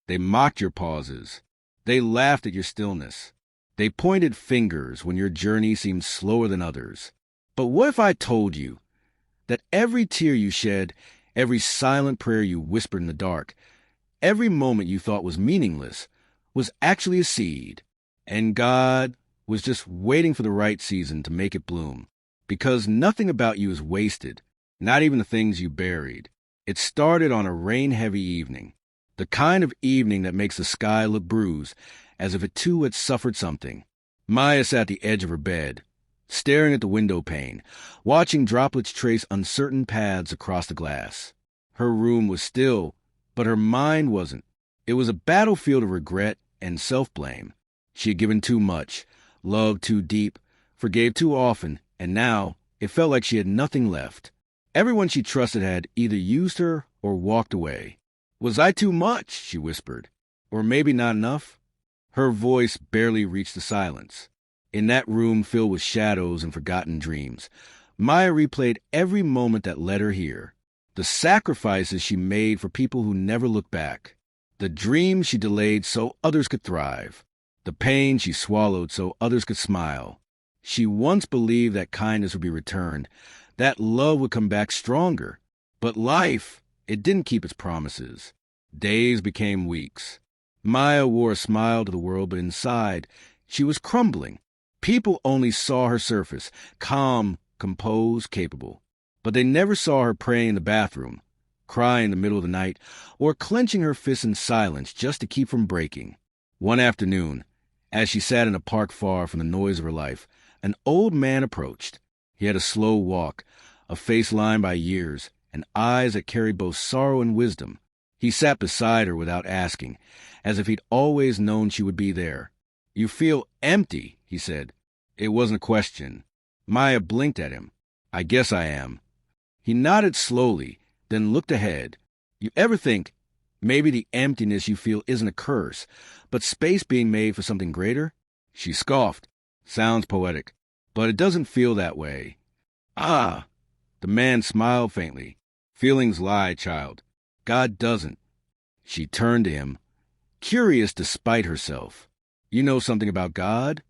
They mocked your pauses. They laughed at your stillness. They pointed fingers when your journey seemed slower than others. But what if I told you that every tear you shed, every silent prayer you whispered in the dark, every moment you thought was meaningless, was actually a seed, and God was just waiting for the right season to make it bloom? Because nothing about you is wasted, not even the things you buried. It started on a rain-heavy evening, the kind of evening that makes the sky look bruised, as if it too had suffered something. Maya sat at the edge of her bed, staring at the window pane, watching droplets trace uncertain paths across the glass. Her room was still, but her mind wasn't. It was a battlefield of regret and self-blame. She had given too much, loved too deep, forgave too often, and now it felt like she had nothing left. Everyone she trusted had either used her or walked away. "Was I too much?" she whispered. "Or maybe not enough?" Her voice barely reached the silence. In that room filled with shadows and forgotten dreams, Maya replayed every moment that led her here. The sacrifices she made for people who never looked back. The dreams she delayed so others could thrive. The pain she swallowed so others could smile. She once believed that kindness would be returned, that love would come back stronger. But life, it didn't keep its promises. Days became weeks. Maya wore a smile to the world, but inside, she was crumbling. People only saw her surface, calm, composed, capable. But they never saw her praying in the bathroom, crying in the middle of the night, or clenching her fists in silence just to keep from breaking. One afternoon, as she sat in a park far from the noise of her life, an old man approached. He had a slow walk, a face lined by years, and eyes that carried both sorrow and wisdom. He sat beside her without asking, as if he'd always known she would be there. "You feel empty," he said. It wasn't a question. Maya blinked at him. "I guess I am." He nodded slowly, then looked ahead. "You ever think maybe the emptiness you feel isn't a curse, but space being made for something greater?" She scoffed. "Sounds poetic, but it doesn't feel that way." "Ah!" The man smiled faintly. "Feelings lie, child. God doesn't." She turned to him, curious despite herself. "You know something about God?"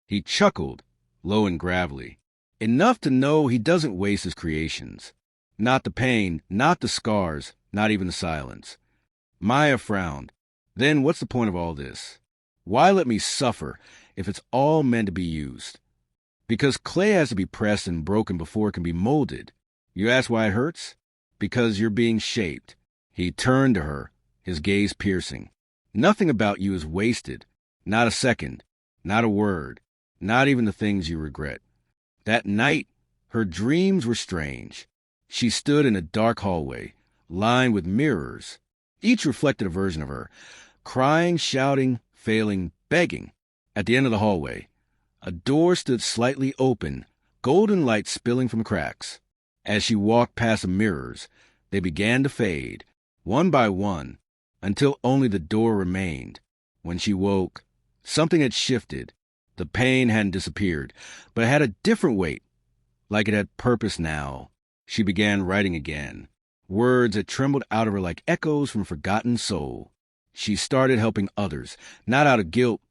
He chuckled, low and gravelly. "Enough to know he doesn't waste his creations. Not the pain, not the scars, not even the silence." Maya frowned. "Then what's the point of all this? Why let me suffer if it's all meant to be used?" "Because clay has to be pressed and broken before it can be molded. You ask why it hurts? Because you're being shaped." He turned to her, his gaze piercing. "Nothing about you is wasted. Not a second. Not a word. Not even the things you regret." That night, her dreams were strange. She stood in a dark hallway, lined with mirrors. Each reflected a version of her, crying, shouting, failing, begging. At the end of the hallway, a door stood slightly open, golden light spilling from cracks. As she walked past the mirrors, they began to fade, one by one, until only the door remained. When she woke, something had shifted. The pain hadn't disappeared, but it had a different weight, like it had purpose now. She began writing again, words that trembled out of her like echoes from a forgotten soul. She started helping others, not out of guilt,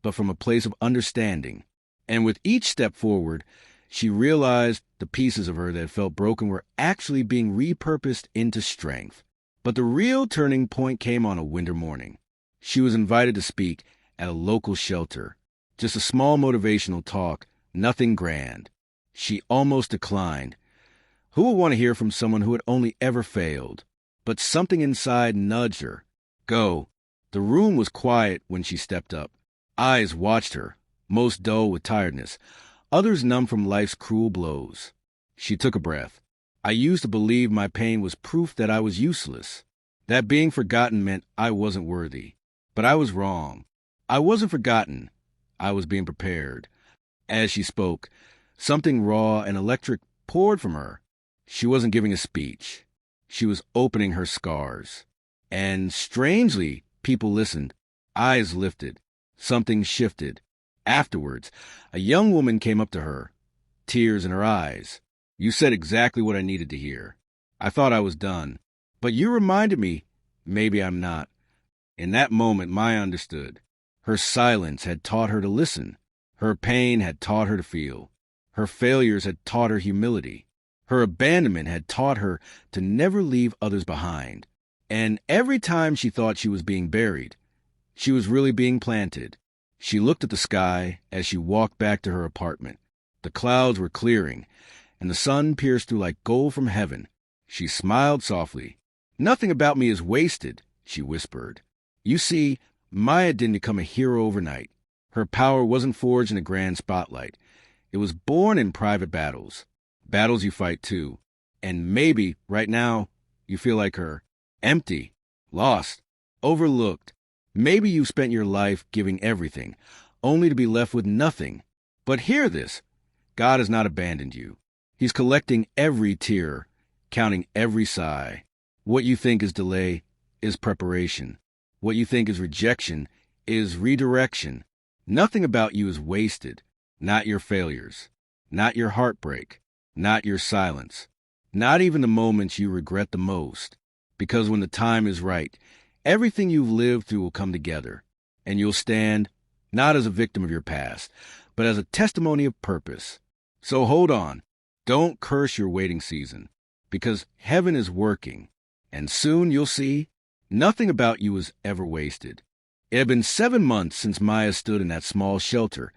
but from a place of understanding. And with each step forward, she realized the pieces of her that felt broken were actually being repurposed into strength. But the real turning point came on a winter morning. She was invited to speak at a local shelter. Just a small motivational talk, nothing grand. She almost declined. Who would want to hear from someone who had only ever failed? But something inside nudged her. Go. The room was quiet when she stepped up. Eyes watched her, most dull with tiredness, others numb from life's cruel blows. She took a breath. I used to believe my pain was proof that I was useless, that being forgotten meant I wasn't worthy. But I was wrong. I wasn't forgotten. I was being prepared. As she spoke, something raw and electric poured from her. She wasn't giving a speech. She was opening her scars. And strangely, people listened, eyes lifted. Something shifted. Afterwards, a young woman came up to her, tears in her eyes. You said exactly what I needed to hear. I thought I was done. But you reminded me, maybe I'm not. In that moment, Maya understood. Her silence had taught her to listen. Her pain had taught her to feel. Her failures had taught her humility. Her abandonment had taught her to never leave others behind. And every time she thought she was being buried, she was really being planted. She looked at the sky as she walked back to her apartment. The clouds were clearing, and the sun pierced through like gold from heaven. She smiled softly. "Nothing about me is wasted," she whispered. "You see, Maya didn't become a hero overnight. Her power wasn't forged in a grand spotlight. It was born in private battles. Battles you fight too. And maybe, right now, you feel like her. Empty, lost, overlooked. Maybe you spent your life giving everything, only to be left with nothing. But hear this. God has not abandoned you. He's collecting every tear, counting every sigh. What you think is delay is preparation. What you think is rejection is redirection. Nothing about you is wasted. Not your failures. Not your heartbreak. Not your silence. Not even the moments you regret the most. Because when the time is right, everything you've lived through will come together, and you'll stand not as a victim of your past, but as a testimony of purpose. So hold on. Don't curse your waiting season, because heaven is working, and soon you'll see nothing about you was ever wasted. It had been 7 months since Maya stood in that small shelter,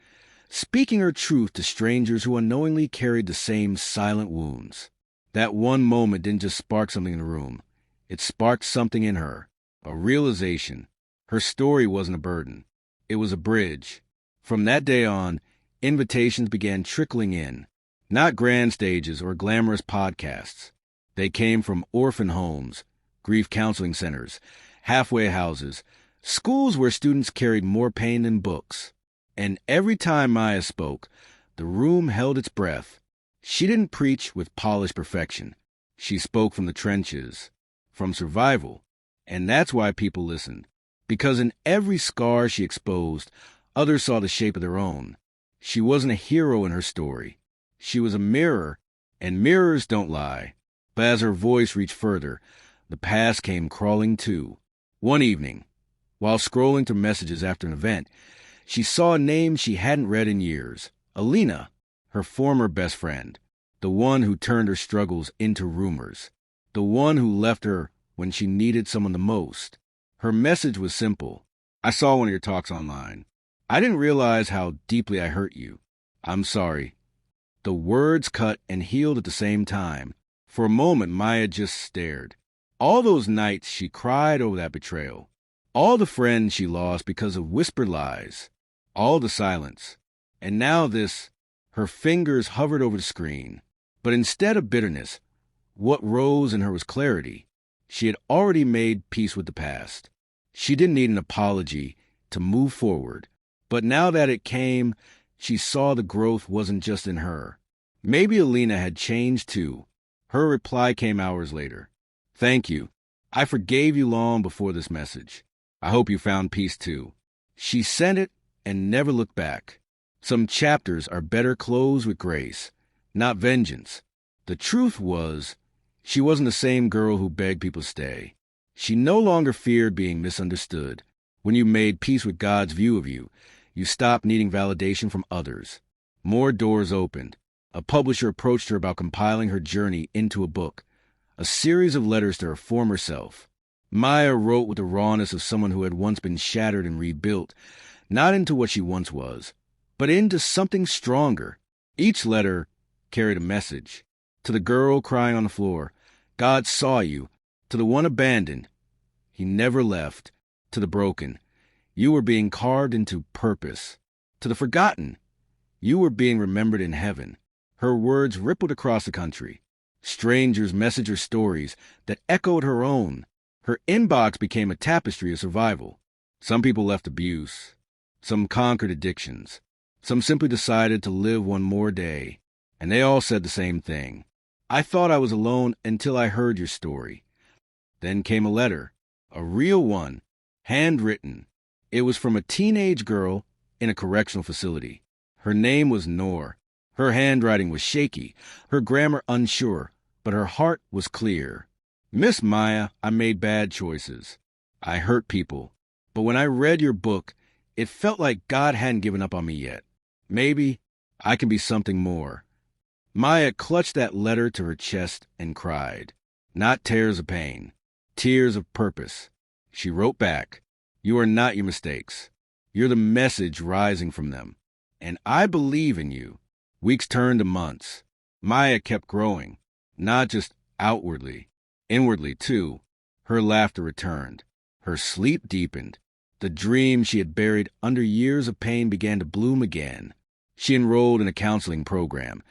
speaking her truth to strangers who unknowingly carried the same silent wounds. That one moment didn't just spark something in the room. It sparked something in her, a realization. Her story wasn't a burden. It was a bridge. From that day on, invitations began trickling in, not grand stages or glamorous podcasts. They came from orphan homes, grief counseling centers, halfway houses, schools where students carried more pain than books. And every time Maya spoke, the room held its breath. She didn't preach with polished perfection. She spoke from the trenches, from survival. And that's why people listened. Because in every scar she exposed, others saw the shape of their own. She wasn't a hero in her story. She was a mirror, and mirrors don't lie. But as her voice reached further, the past came crawling too. One evening, while scrolling through messages after an event, she saw a name she hadn't read in years. Alina, her former best friend. The one who turned her struggles into rumors. The one who left her when she needed someone the most. Her message was simple. "I saw one of your talks online. I didn't realize how deeply I hurt you. I'm sorry." The words cut and healed at the same time. For a moment, Maya just stared. All those nights she cried over that betrayal. All the friends she lost because of whispered lies. All the silence. And now this. Her fingers hovered over the screen. But instead of bitterness, what rose in her was clarity. She had already made peace with the past. She didn't need an apology to move forward. But now that it came, she saw the growth wasn't just in her. Maybe Alina had changed too. Her reply came hours later. "Thank you. I forgave you long before this message. I hope you found peace too." She sent it and never looked back. Some chapters are better closed with grace, not vengeance. The truth was, she wasn't the same girl who begged people to stay. She no longer feared being misunderstood. When you made peace with God's view of you, you stopped needing validation from others. More doors opened. A publisher approached her about compiling her journey into a book, a series of letters to her former self. Maya wrote with the rawness of someone who had once been shattered and rebuilt, not into what she once was, but into something stronger. Each letter carried a message. To the girl crying on the floor, God saw you. To the one abandoned, he never left. To the broken, you were being carved into purpose. To the forgotten, you were being remembered in heaven. Her words rippled across the country. Strangers messaged her stories that echoed her own. Her inbox became a tapestry of survival. Some people left abuse. Some conquered addictions. Some simply decided to live one more day. And they all said the same thing. "I thought I was alone until I heard your story." Then came a letter, a real one, handwritten. It was from a teenage girl in a correctional facility. Her name was Noor. Her handwriting was shaky, her grammar unsure, but her heart was clear. "Miss Maya, I made bad choices. I hurt people. But when I read your book, it felt like God hadn't given up on me yet. Maybe I can be something more. Maya clutched that letter to her chest and cried. Not tears of pain, tears of purpose. She wrote back, "You are not your mistakes. You're the message rising from them. And I believe in you." Weeks turned to months. Maya kept growing, not just outwardly, inwardly too. Her laughter returned. Her sleep deepened. The dream she had buried under years of pain began to bloom again. She enrolled in a counseling program,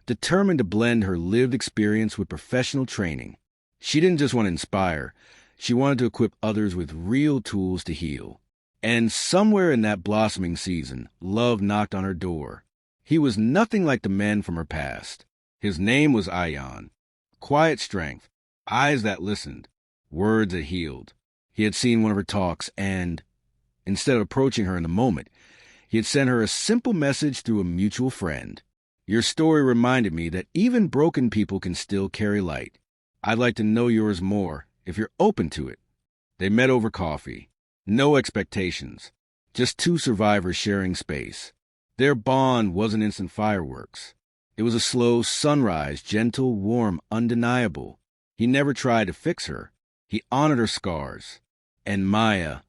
determined to blend her lived experience with professional training. She didn't just want to inspire. She wanted to equip others with real tools to heal. And somewhere in that blossoming season, love knocked on her door. He was nothing like the men from her past. His name was Ayan. Quiet strength, eyes that listened, words that healed. He had seen one of her talks and, instead of approaching her in the moment, he had sent her a simple message through a mutual friend. Your story reminded me that even broken people can still carry light. I'd like to know yours more, if you're open to it. They met over coffee. No expectations. Just two survivors sharing space. Their bond wasn't instant fireworks. It was a slow sunrise, gentle, warm, undeniable. He never tried to fix her. He honored her scars. And Maya,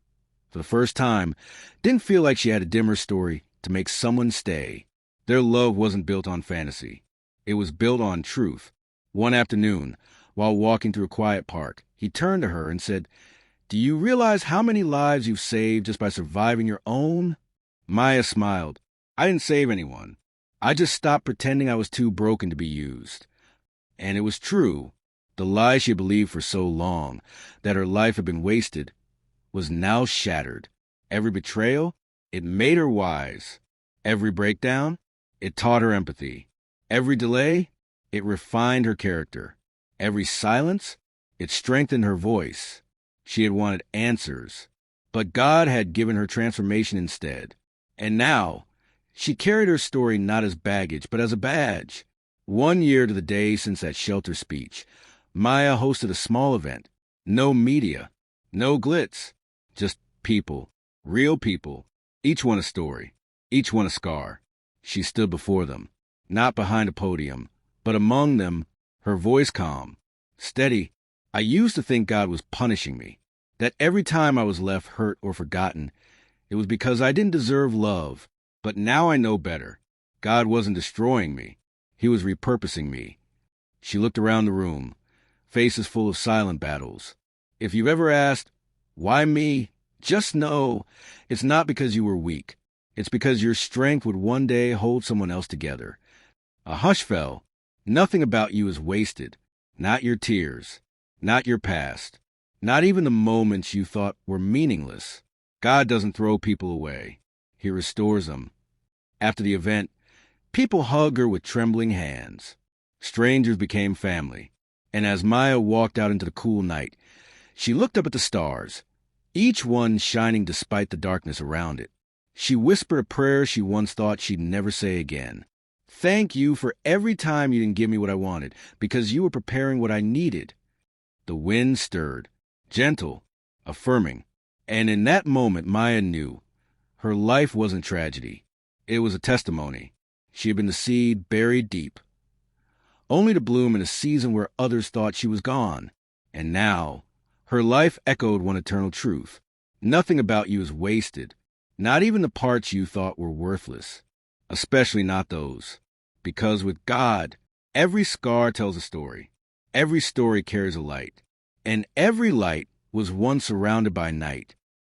for the first time, didn't feel like she had a dimmer story to make someone stay. Their love wasn't built on fantasy. It was built on truth. One afternoon, while walking through a quiet park, he turned to her and said, "Do you realize how many lives you've saved just by surviving your own?" Maya smiled. "I didn't save anyone. I just stopped pretending I was too broken to be used." And it was true. The lie she believed for so long, that her life had been wasted, was now shattered. Every betrayal, it made her wise. Every breakdown, it taught her empathy. Every delay, it refined her character. Every silence, it strengthened her voice. She had wanted answers, but God had given her transformation instead. And now, she carried her story not as baggage, but as a badge. 1 year to the day since that shelter speech, Maya hosted a small event. No media, no glitz, just people, real people, each one a story, each one a scar. She stood before them, not behind a podium, but among them, her voice calm, steady. I used to think God was punishing me, that every time I was left hurt or forgotten, it was because I didn't deserve love. But now I know better. God wasn't destroying me. He was repurposing me. She looked around the room, faces full of silent battles. If you've ever asked, "Why me?" just know it's not because you were weak. It's because your strength would one day hold someone else together. A hush fell. Nothing about you is wasted. Not your tears. Not your past. Not even the moments you thought were meaningless. God doesn't throw people away. He restores them. After the event, people hugged her with trembling hands. Strangers became family. And as Maya walked out into the cool night, she looked up at the stars, each one shining despite the darkness around it. She whispered a prayer she once thought she'd never say again. "Thank you for every time you didn't give me what I wanted, because you were preparing what I needed." The wind stirred, gentle, affirming. And in that moment, Maya knew her life wasn't tragedy. It was a testimony. She had been the seed buried deep, only to bloom in a season where others thought she was gone. And now, her life echoed one eternal truth. Nothing about you is wasted, not even the parts you thought were worthless, especially not those. Because with God, every scar tells a story. Every story carries a light. And every light was once surrounded by night.